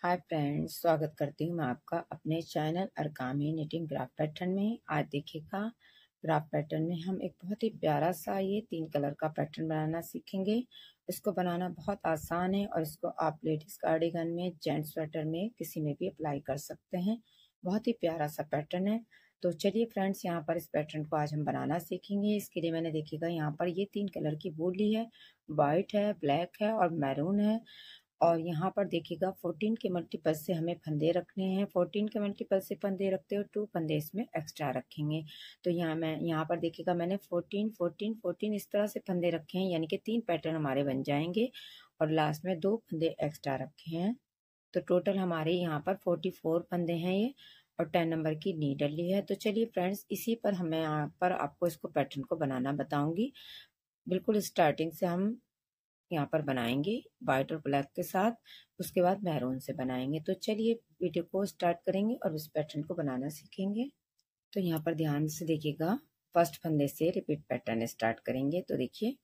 Hi friends, स्वागत करती हूँ मैं आपका अपने चैनल अरकामी निटिंग ग्राफ पैटर्न में। आज देखिएगा ग्राफ पैटर्न में हम एक बहुत ही प्यारा सा ये 3 कलर का पैटर्न बनाना सीखेंगे। इसको बनाना बहुत आसान है और इसको आप लेडीज कार्डिगन में, जेंट्स स्वेटर में, किसी में भी अप्लाई कर सकते हैं। बहुत ही प्यारा सा पैटर्न है। तो चलिए फ्रेंड्स, यहाँ पर इस पैटर्न को आज हम बनाना सीखेंगे। इसके लिए मैंने देखिएगा यहाँ पर ये 3 कलर की वूल ली है। वाइट है, ब्लैक है और मैरून है। और यहाँ पर देखिएगा 14 के मल्टीपल से हमें फंदे रखने हैं। 14 के मल्टीपल से फंदे रखते हो 2 फंदे इसमें एक्स्ट्रा रखेंगे। तो यहाँ पर देखिएगा मैंने 14 14 14 इस तरह से फंदे रखे हैं, यानी कि 3 पैटर्न हमारे बन जाएंगे और लास्ट में 2 फंदे एक्स्ट्रा रखे हैं। तो टोटल हमारे यहाँ पर 44 फंदे हैं ये, और 10 नंबर की नीडल ली है। तो चलिए फ्रेंड्स, इसी पर हमें यहाँ पर आपको इसको पैटर्न को बनाना बताऊंगी। बिल्कुल स्टार्टिंग से हम यहाँ पर बनाएंगे वाइट और ब्लैक के साथ, उसके बाद मैरून से बनाएंगे। तो चलिए वीडियो को स्टार्ट करेंगे और उस पैटर्न को बनाना सीखेंगे। तो यहाँ पर ध्यान से देखिएगा, फर्स्ट फंदे से रिपीट पैटर्न स्टार्ट करेंगे। तो देखिए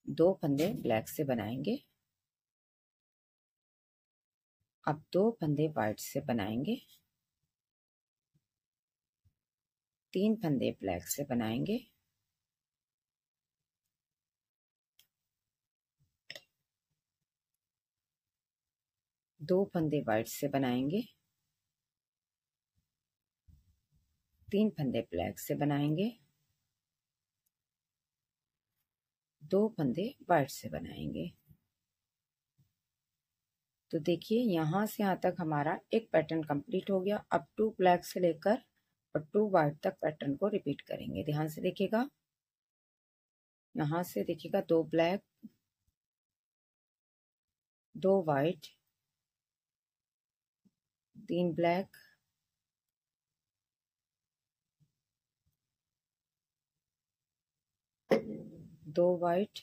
2 फंदे ब्लैक से बनाएंगे, अब 2 फंदे वाइट से बनाएंगे, 3 फंदे ब्लैक से बनाएंगे, 2 फंदे वाइट से बनाएंगे, 3 फंदे ब्लैक से बनाएंगे, 2 फंदे वाइट से बनाएंगे। तो देखिए यहाँ से यहाँ तक हमारा एक पैटर्न कंप्लीट हो गया। अब 2 ब्लैक से लेकर और 2 वाइट तक पैटर्न को रिपीट करेंगे। ध्यान से देखिएगा, यहाँ से देखिएगा 2 black, 2 white, 3 black, 2 white,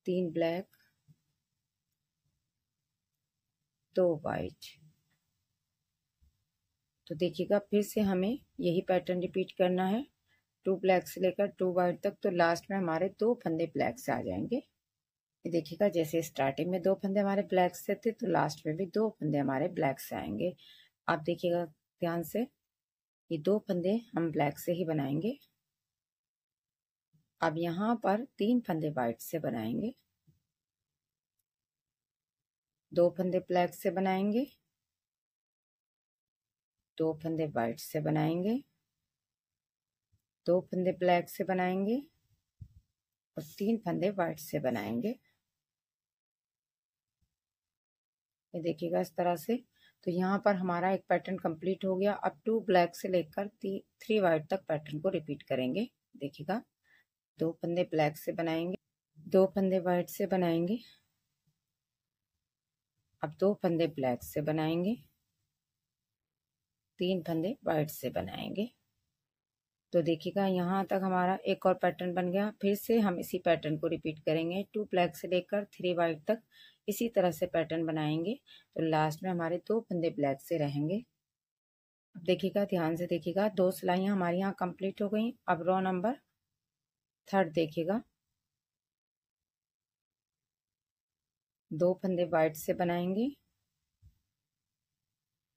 3 black, 2 white. तो देखिएगा फिर से हमें यही पैटर्न रिपीट करना है, 2 ब्लैक से लेकर 2 वाइट तक। तो लास्ट में हमारे 2 फंदे ब्लैक से आ जाएंगे। ये देखिएगा, जैसे स्टार्टिंग में 2 फंदे हमारे ब्लैक से थे, तो लास्ट में भी 2 फंदे हमारे ब्लैक से आएंगे। आप देखिएगा ध्यान से, ये 2 फंदे हम ब्लैक से ही बनाएंगे। अब यहाँ पर 3 फंदे वाइट से बनाएंगे, 2 फंदे ब्लैक से बनाएंगे, 2 फंदे वाइट से बनाएंगे, 2 फंदे ब्लैक से बनाएंगे और 3 फंदे वाइट से बनाएंगे। ये देखिएगा इस तरह से। तो यहाँ पर हमारा एक पैटर्न कंप्लीट हो गया। अब 2 ब्लैक से लेकर 3 वाइट तक पैटर्न को रिपीट करेंगे। देखिएगा 2 फंदे ब्लैक से बनाएंगे, 2 फंदे वाइट से बनाएंगे, अब 2 फंदे ब्लैक से बनाएंगे, 3 फंदे वाइट से बनाएंगे। तो देखिएगा यहाँ तक हमारा एक और पैटर्न बन गया। फिर से हम इसी पैटर्न को रिपीट करेंगे, 2 ब्लैक से लेकर 3 वाइट तक इसी तरह से पैटर्न बनाएंगे। तो लास्ट में हमारे 2 फंदे ब्लैक से रहेंगे। अब देखिएगा ध्यान से देखिएगा, 2 सिलाइयाँ हमारी यहाँ कंप्लीट हो गई। अब रो नंबर 3 देखिएगा, 2 फंदे वाइट से बनाएंगे,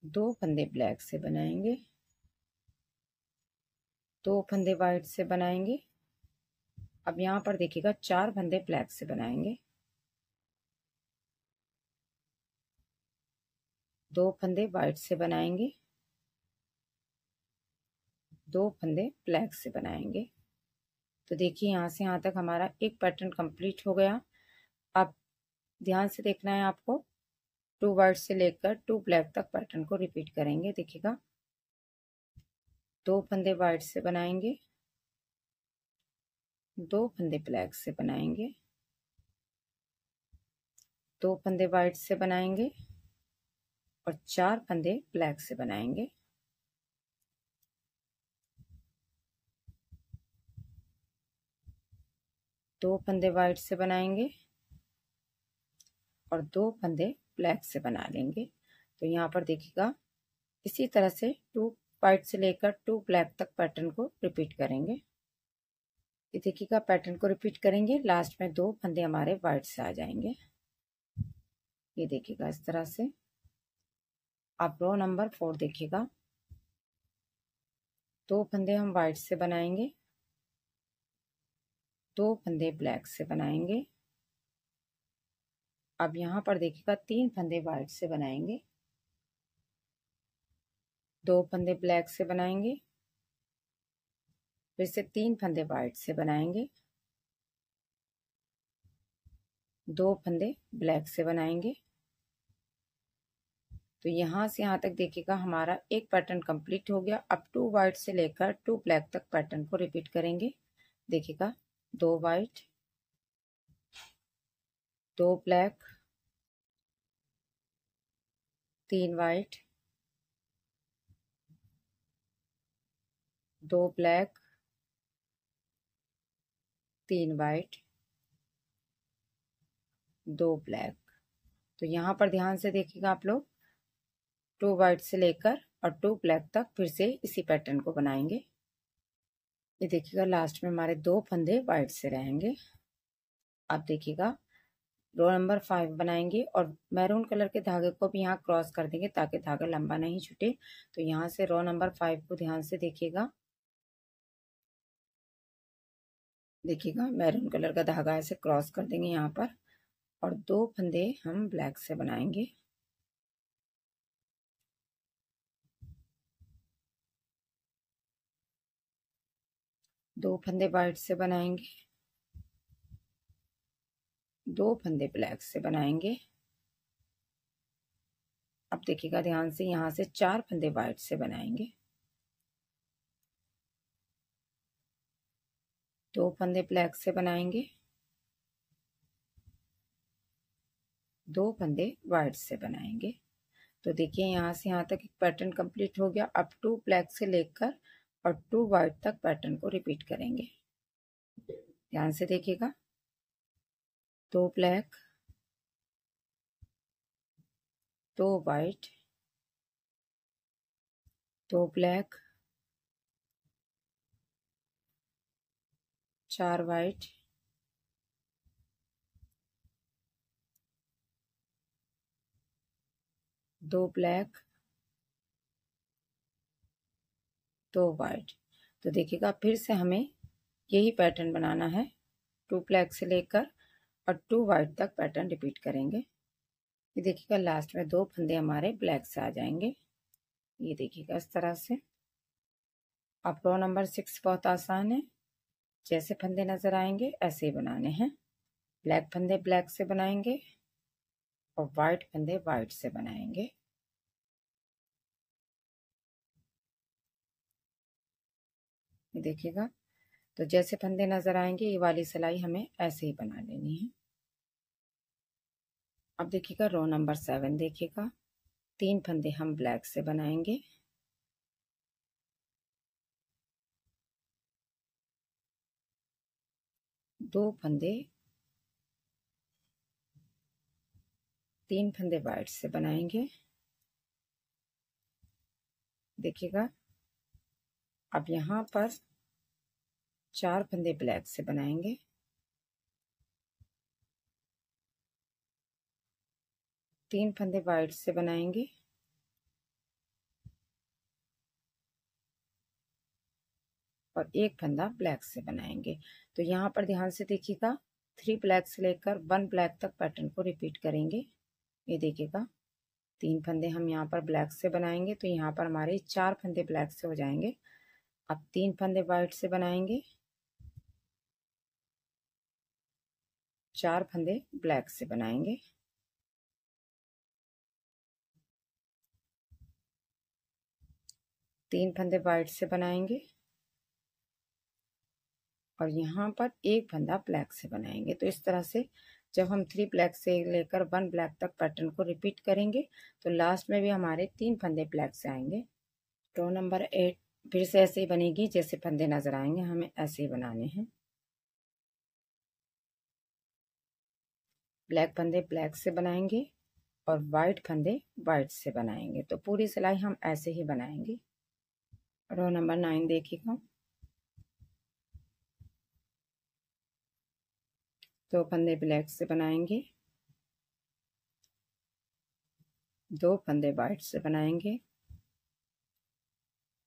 2 फंदे ब्लैक से बनाएंगे, 2 फंदे वाइट से बनाएंगे। अब यहाँ पर देखिएगा 4 फंदे ब्लैक से बनाएंगे, 2 फंदे वाइट से बनाएंगे, 2 फंदे ब्लैक से बनाएंगे। तो देखिए यहाँ से यहाँ तक हमारा एक पैटर्न कंप्लीट हो गया। अब ध्यान से देखना है आपको, 2 वाइट से लेकर 2 ब्लैक तक पैटर्न को रिपीट करेंगे। देखिएगा 2 फंदे वाइट से बनाएंगे, 2 फंदे ब्लैक से बनाएंगे, 2 फंदे वाइट से बनाएंगे और 4 फंदे ब्लैक से बनाएंगे। दो फंदे वाइट से बनाएंगे और 2 फंदे ब्लैक से बना लेंगे। तो यहाँ पर देखिएगा इसी तरह से 2 वाइट से लेकर 2 ब्लैक तक पैटर्न को रिपीट करेंगे। ये देखिएगा पैटर्न को रिपीट करेंगे, लास्ट में 2 फंदे हमारे वाइट से आ जाएंगे। ये देखिएगा इस तरह से। अब रो नंबर 4 देखिएगा, 2 फंदे हम वाइट से बनाएंगे, 2 फंदे ब्लैक से बनाएंगे। अब यहाँ पर देखिएगा 3 फंदे वाइट से बनाएंगे, 2 फंदे ब्लैक से बनाएंगे, फिर से 3 फंदे वाइट से बनाएंगे, 2 फंदे ब्लैक से बनाएंगे। तो यहाँ से यहाँ तक देखिएगा हमारा एक पैटर्न कंप्लीट हो गया। अब 2 वाइट से लेकर 2 ब्लैक तक पैटर्न को रिपीट करेंगे। देखिएगा 2 white, 2 black, 3 white, 2 black, 3 white, 2 black. तो यहाँ पर ध्यान से देखिएगा आप लोग, 2 वाइट से लेकर और 2 ब्लैक तक फिर से इसी पैटर्न को बनाएंगे। ये देखिएगा लास्ट में हमारे 2 फंदे वाइट से रहेंगे। अब देखिएगा रो नंबर 5 बनाएंगे और मैरून कलर के धागे को भी यहाँ क्रॉस कर देंगे ताकि धागा लंबा नहीं छूटे। तो यहाँ से रो नंबर 5 को ध्यान से देखिएगा, मैरून कलर का धागा ऐसे क्रॉस कर देंगे यहाँ पर, और 2 फंदे हम ब्लैक से बनाएंगे। दो फंदे वाइट से बनाएंगे, 2 फंदे ब्लैक से बनाएंगे। अब देखिएगा ध्यान से, यहाँ से 4 फंदे वाइट से बनाएंगे, 2 फंदे ब्लैक से बनाएंगे, 2 फंदे वाइट से बनाएंगे। तो देखिए यहाँ से यहाँ तक एक पैटर्न कंप्लीट हो गया। अब 2 ब्लैक से लेकर और 2 वाइट तक पैटर्न को रिपीट करेंगे। ध्यान से देखिएगा, 2 black, 2 white, 2 black, 4 white, 2 black, 2 white. तो देखिएगा फिर से हमें यही पैटर्न बनाना है, 2 ब्लैक से लेकर और 2 वाइट तक पैटर्न रिपीट करेंगे। ये देखिएगा लास्ट में 2 फंदे हमारे ब्लैक से आ जाएंगे। ये देखिएगा इस तरह से। अब रो नंबर 6 बहुत आसान है, जैसे फंदे नजर आएंगे ऐसे ही बनाने हैं। ब्लैक फंदे ब्लैक से बनाएंगे और वाइट फंदे वाइट से बनाएंगे। ये देखिएगा, तो जैसे फंदे नजर आएंगे ये वाली सिलाई हमें ऐसे ही बना लेनी है। अब देखिएगा रो नंबर 7 देखिएगा, 3 फंदे हम ब्लैक से बनाएंगे, 2 फंदे, 3 फंदे वाइट से बनाएंगे। देखिएगा अब यहाँ पर 4 फंदे ब्लैक से बनाएंगे, 3 फंदे वाइट से बनाएंगे और 1 फंदा ब्लैक से बनाएंगे। तो यहाँ पर ध्यान से देखिएगा, 3 ब्लैक से लेकर 1 ब्लैक तक पैटर्न को रिपीट करेंगे। ये देखिएगा 3 फंदे हम यहाँ पर ब्लैक से बनाएंगे, तो यहाँ पर हमारे 4 फंदे ब्लैक से हो जाएंगे। अब 3 फंदे वाइट से बनाएंगे, 4 फंदे ब्लैक से बनाएंगे, तीन फंदे वाइट से बनाएंगे और यहाँ पर 1 फंदा ब्लैक से बनाएंगे। तो इस तरह से जब हम 3 ब्लैक से लेकर 1 ब्लैक तक पैटर्न को रिपीट करेंगे तो लास्ट में भी हमारे 3 फंदे ब्लैक से आएंगे। रो नंबर 8 फिर से ऐसे ही बनेगी, जैसे फंदे नजर आएंगे हमें ऐसे ही बनाने हैं। ब्लैक फंदे ब्लैक से बनाएंगे और वाइट फंदे वाइट से बनाएंगे। तो पूरी सिलाई हम ऐसे ही बनाएंगे। रो नंबर 9 देखिएगा, 2 फंदे ब्लैक से बनाएंगे, 2 फंदे वाइट से बनाएंगे,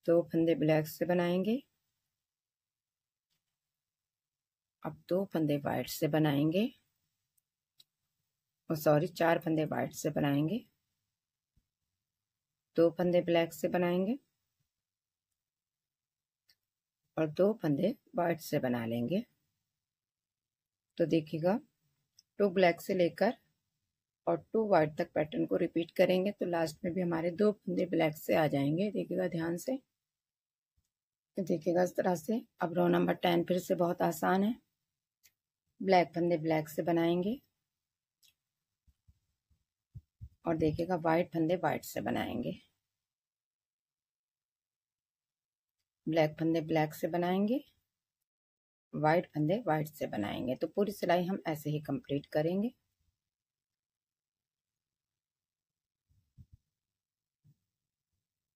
2 फंदे ब्लैक से बनाएंगे। अब 2 फंदे वाइट से बनाएंगे, और सॉरी 4 फंदे वाइट से बनाएंगे, 2 फंदे ब्लैक से बनाएंगे और 2 फंदे वाइट से बना लेंगे। तो देखिएगा 2 ब्लैक से लेकर और 2 वाइट तक पैटर्न को रिपीट करेंगे तो लास्ट में भी हमारे 2 फंदे ब्लैक से आ जाएंगे। देखिएगा ध्यान से, तो देखिएगा इस तरह से। अब रो नंबर 10 फिर से बहुत आसान है। ब्लैक फंदे ब्लैक से बनाएंगे और देखिएगा वाइट फंदे वाइट से बनाएंगे। ब्लैक फंदे ब्लैक से बनाएंगे, वाइट फंदे वाइट से बनाएंगे। तो पूरी सिलाई हम ऐसे ही कंप्लीट करेंगे।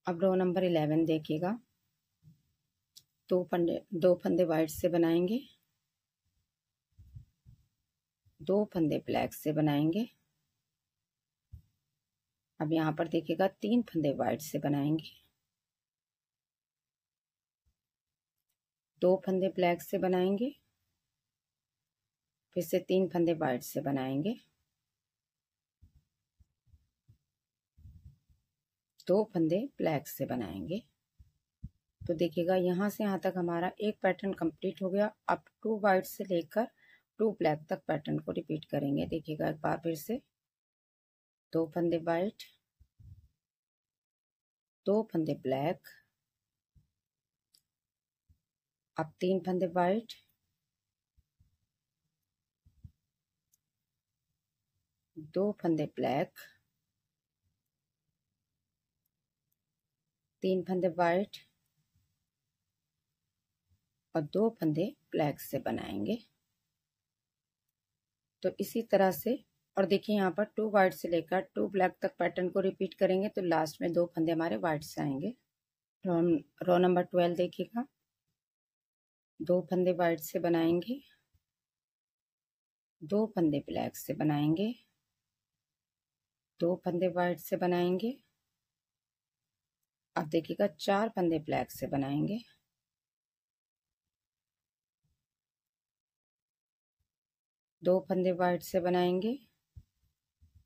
अब रो नंबर 11 देखिएगा, 2 फंदे वाइट से बनाएंगे, 2 फंदे ब्लैक से बनाएंगे। अब यहाँ पर देखिएगा 3 फंदे वाइट से बनाएंगे, 2 फंदे ब्लैक से बनाएंगे, फिर से 3 फंदे वाइट से बनाएंगे, 2 फंदे ब्लैक से बनाएंगे। तो देखिएगा यहाँ से यहाँ तक हमारा एक पैटर्न कंप्लीट हो गया। अब 2 वाइट से लेकर 2 ब्लैक तक पैटर्न को रिपीट करेंगे। देखिएगा एक बार फिर से, 2 फंदे वाइट, 2 फंदे ब्लैक, अब 3 फंदे वाइट, 2 फंदे ब्लैक, 3 फंदे वाइट और 2 फंदे ब्लैक से बनाएंगे। तो इसी तरह से, और देखिए यहाँ पर 2 वाइट से लेकर 2 ब्लैक तक पैटर्न को रिपीट करेंगे तो लास्ट में 2 फंदे हमारे वाइट से आएंगे। रो नंबर 12 देखिएगा, 2 फंदे वाइट से बनाएंगे, 2 फंदे ब्लैक से बनाएंगे, 2 फंदे वाइट से बनाएंगे। अब देखिएगा 4 फंदे ब्लैक से बनाएंगे, 2 फंदे वाइट से बनाएंगे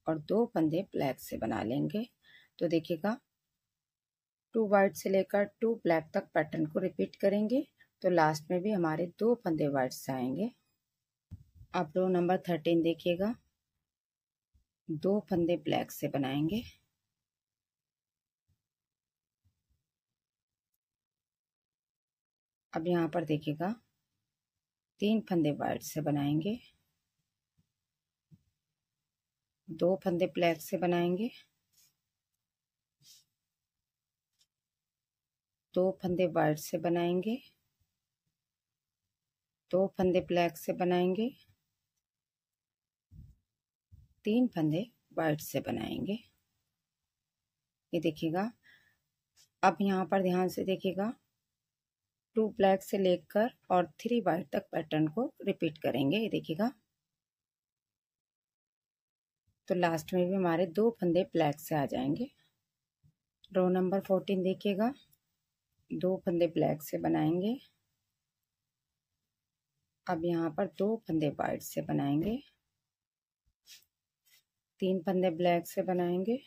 और 2 फंदे ब्लैक से बना लेंगे। तो देखिएगा 2 वाइट से लेकर 2 ब्लैक तक पैटर्न को रिपीट करेंगे तो लास्ट में भी हमारे 2 फंदे वाइट से आएंगे। अब रो नंबर 13 देखिएगा, 2 फंदे ब्लैक से बनाएंगे, अब यहाँ पर देखिएगा 3 फंदे वाइट से बनाएंगे, 2 फंदे ब्लैक से बनाएंगे, 2 फंदे वाइट से बनाएंगे, 2 फंदे ब्लैक से बनाएंगे, 3 फंदे वाइट से बनाएंगे। ये देखिएगा। अब यहाँ पर ध्यान से देखिएगा, 2 ब्लैक से लेकर और 3 वाइट तक पैटर्न को रिपीट करेंगे। ये देखिएगा, तो लास्ट में भी हमारे 2 फंदे ब्लैक से आ जाएंगे। रो नंबर 14 देखिएगा, 2 फंदे ब्लैक से बनाएंगे, अब यहाँ पर 2 फंदे वाइट से बनाएंगे, 3 फंदे ब्लैक से बनाएंगे,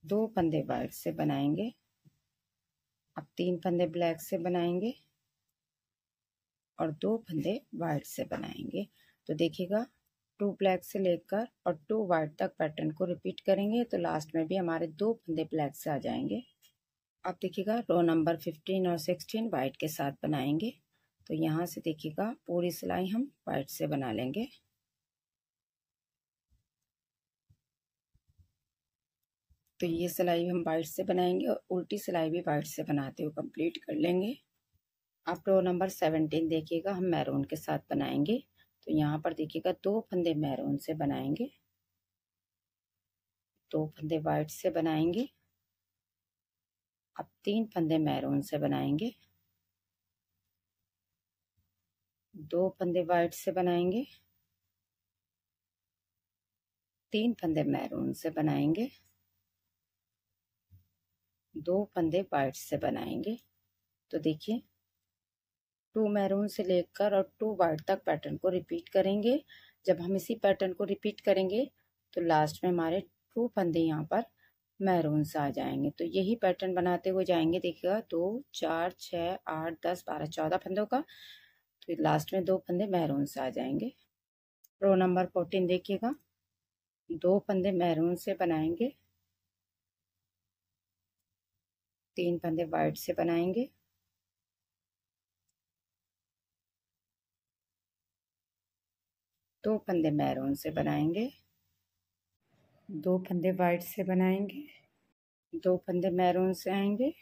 2 फंदे वाइट से बनाएंगे, अब 3 फंदे ब्लैक से बनाएंगे और 2 फंदे वाइट से बनाएंगे। तो देखिएगा 2 ब्लैक से लेकर और 2 वाइट तक पैटर्न को रिपीट करेंगे तो लास्ट में भी हमारे 2 फंदे ब्लैक से आ जाएंगे। अब देखिएगा रो नंबर 15 और 16 वाइट के साथ बनाएंगे। तो यहाँ से देखिएगा पूरी सिलाई हम वाइट से बना लेंगे। तो ये सिलाई हम वाइट से बनाएंगे और उल्टी सिलाई भी वाइट से बनाते हुए कंप्लीट कर लेंगे। अब रो नंबर 17 देखिएगा, हम मैरून के साथ बनाएंगे। तो यहाँ पर देखिएगा 2 फंदे मैरून से बनाएंगे, 2 फंदे वाइट से बनाएंगे, अब 3 फंदे मैरून से बनाएंगे, 2 फंदे वाइट से बनाएंगे, 3 फंदे मैरून से बनाएंगे, 2 फंदे वाइट से बनाएंगे। तो देखिए 2 मैरून से लेकर और 2 वाइट तक पैटर्न को रिपीट करेंगे। जब हम इसी पैटर्न को रिपीट करेंगे तो लास्ट में हमारे 2 फंदे यहाँ पर मैरून से आ जाएंगे। तो यही पैटर्न बनाते हुए जाएंगे। देखिएगा 2 4 6 8 10 12 14 फंदों का, तो लास्ट में 2 फंदे मैरून से आ जाएंगे। रो नंबर 14 देखिएगा, 2 फंदे मैरून से बनाएंगे, 3 फंदे वाइट से बनाएंगे, 2 फंदे मैरून से बनाएंगे, 2 फंदे वाइट से बनाएंगे, 2 फंदे मैरून से आएंगे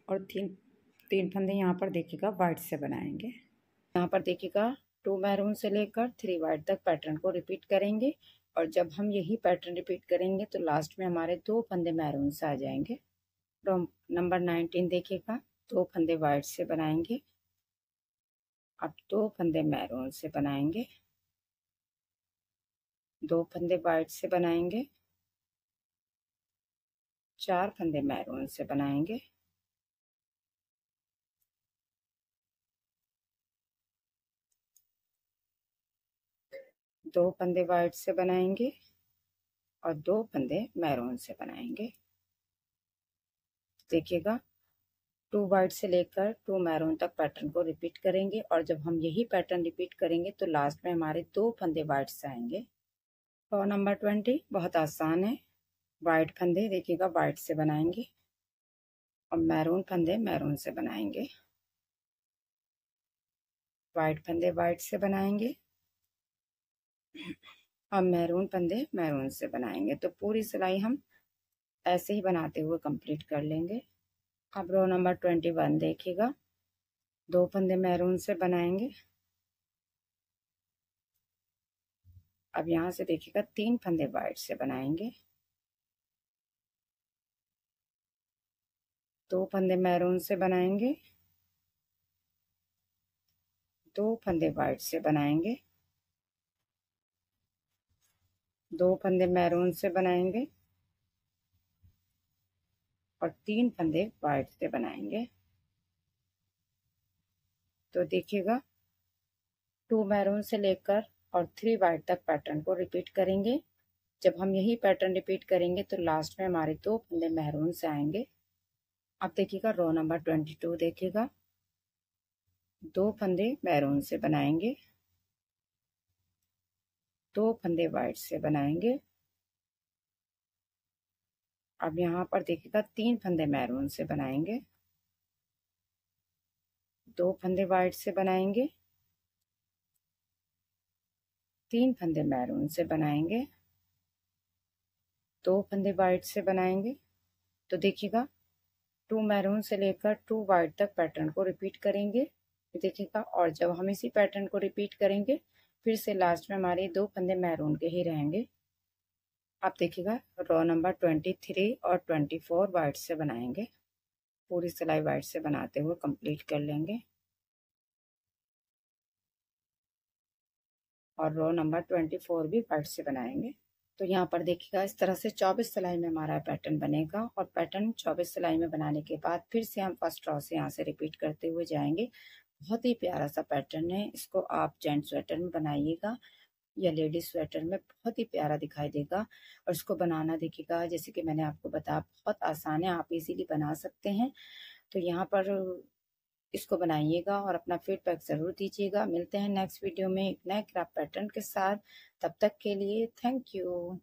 और तीन फंदे यहाँ पर देखिएगा वाइट से बनाएंगे। यहाँ पर देखिएगा 2 मैरून से लेकर 3 वाइट तक पैटर्न को रिपीट करेंगे और जब हम यही पैटर्न रिपीट करेंगे तो लास्ट में हमारे 2 फंदे मैरून से आ जाएंगे। तो नंबर 19 देखिएगा, 2 फंदे वाइट से बनाएंगे, अब 2 फंदे मैरून से बनाएंगे, 2 फंदे वाइट से बनाएंगे, 4 फंदे मैरून से बनाएंगे, 2 फंदे वाइट से बनाएंगे और 2 फंदे मैरून से बनाएंगे। देखिएगा 2 वाइट से लेकर 2 मैरून तक पैटर्न को रिपीट करेंगे और जब हम यही पैटर्न रिपीट करेंगे तो लास्ट में हमारे 2 फंदे वाइट से आएंगे। और नंबर 20 बहुत आसान है। वाइट फंदे देखिएगा वाइट से बनाएंगे और मैरून फंदे मैरून से बनाएंगे, वाइट फंदे वाइट से बनाएंगे और मैरून फंदे मैरून से बनाएंगे। तो पूरी सिलाई हम ऐसे ही बनाते हुए कंप्लीट कर लेंगे। अब रो नंबर 21 देखिएगा, 2 फंदे मैरून से बनाएंगे, अब यहाँ से देखिएगा 3 फंदे वाइट से बनाएंगे, 2 फंदे मैरून से बनाएंगे, 2 फंदे वाइट से बनाएंगे, 2 फंदे मैरून से बनाएंगे और 3 फंदे वाइट से बनाएंगे। तो देखिएगा 2 मैरून से लेकर और 3 वाइट तक पैटर्न को रिपीट करेंगे। जब हम यही पैटर्न रिपीट करेंगे तो लास्ट में हमारे 2 फंदे मैरून से आएंगे। अब देखिएगा रो नंबर 22 देखिएगा, 2 फंदे मैरून से बनाएंगे, 2 फंदे वाइट से बनाएंगे, अब यहाँ पर देखिएगा 3 फंदे मैरून से बनाएंगे, 2 फंदे वाइट से बनाएंगे, 3 फंदे मैरून से बनाएंगे, 2 फंदे वाइट से बनाएंगे। तो देखिएगा 2 मैरून से लेकर 2 वाइट तक पैटर्न को रिपीट करेंगे, देखिएगा। और जब हम इसी पैटर्न को रिपीट करेंगे फिर से लास्ट में हमारे 2 फंदे मैरून के ही रहेंगे। आप देखिएगा रो नंबर 23 और 24 वाइट से बनाएंगे, पूरी सिलाई वाइट से बनाते हुए कंप्लीट कर लेंगे। और रो नंबर 24 भी वाइट से बनाएंगे। तो यहाँ पर देखिएगा इस तरह से 24 सिलाई में हमारा पैटर्न बनेगा और पैटर्न 24 सिलाई में बनाने के बाद फिर से हम फर्स्ट रो से यहाँ से रिपीट करते हुए जाएंगे। बहुत ही प्यारा सा पैटर्न है, इसको आप जेंट्स स्वेटर में बनाइएगा या लेडीज स्वेटर में, बहुत ही प्यारा दिखाई देगा। और इसको बनाना देखिएगा जैसे कि मैंने आपको बताया बहुत आसान है, आप इजीली बना सकते हैं। तो यहाँ पर इसको बनाइएगा और अपना फीडबैक ज़रूर दीजिएगा। मिलते हैं नेक्स्ट वीडियो में एक नए क्राफ्ट पैटर्न के साथ, तब तक के लिए थैंक यू।